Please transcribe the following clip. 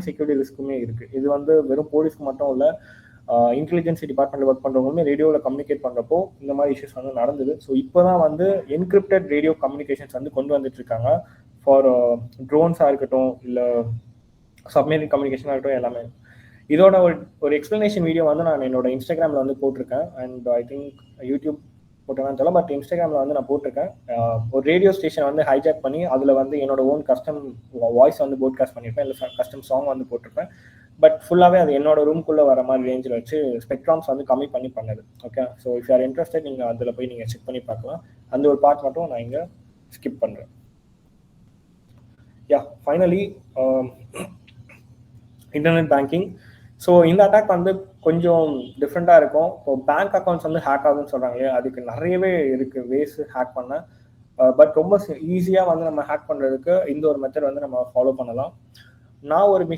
Security ரிஸ்க்குமே இருக்குது. இது வந்து வெறும் போலீஸ்க்கு மட்டும் இல்லை, இன்டெலிஜென்சி டிபார்ட்மெண்ட்டில் ஒர்க் பண்ணுறவங்களுமே ரேடியோவில் கம்யூனிகேட் பண்ணுறப்போ இந்த மாதிரி இஷ்யூஸ் வந்து நடந்தது. ஸோ இப்போ தான் வந்து என்கிரிப்டட் ரேடியோ கம்யூனிகேஷன்ஸ் வந்து கொண்டு வந்துட்டு இருக்காங்க ஃபார் ட்ரோன்ஸாக இருக்கட்டும், இல்லை சப்மரீன் கம்யூனிகேஷனாக இருக்கட்டும், எல்லாமே. இதோட ஒரு எக்ஸ்பிளனேஷன் வீடியோ வந்து நான் என்னோட இன்ஸ்டாகிராமில் வந்து போட்டிருக்கேன். அண்ட் ஐ திங்க் யூடியூப் போட்டேன்னு தெரியல, பட் இன்ஸ்டாகிராமில் வந்து நான் போட்டிருக்கேன். ஒரு ரேடியோ ஸ்டேஷன் வந்து ஹைஜாக் பண்ணி அதில் வந்து என்னோட ஓன் கஸ்டம் வாய்ஸ் வந்து போட்காஸ்ட் பண்ணியிருப்பேன், இல்லை கஸ்டம் சாங் வந்து போட்டிருப்பேன். பட் ஃபுல்லாகவே அது என்னோட ரூம்குள்ளே வர மாதிரி ரேஞ்சில் வச்சு ஸ்பெக்ட்ராம்ஸ் வந்து கம்மி பண்ணி பண்ணது. Okay, so if you're interested நீங்கள் அதில் போய் நீங்கள் செக் பண்ணி பார்க்கலாம். அந்த ஒரு பார்ட் மட்டும் நான் இங்கே ஸ்கிப் பண்ணுறேன். யா, ஃபைனலி இன்டர்நெட் பேங்கிங். ஸோ இந்த அட்டாக் வந்து கொஞ்சம் டிஃப்ரெண்ட்டாக இருக்கும். இப்போ பேங்க் அக்கௌண்ட்ஸ் வந்து ஹேக் ஆகுதுன்னு சொல்கிறாங்க, அதுக்கு நிறையவே இருக்குது வேஸ் ஹேக் பண்ண. பட் ரொம்ப ஈஸியாக வந்து நம்ம ஹேக் பண்ணுறதுக்கு இந்த ஒரு மெத்தட் வந்து நம்ம ஃபாலோ பண்ணலாம். நான் ஒரு மிஷின்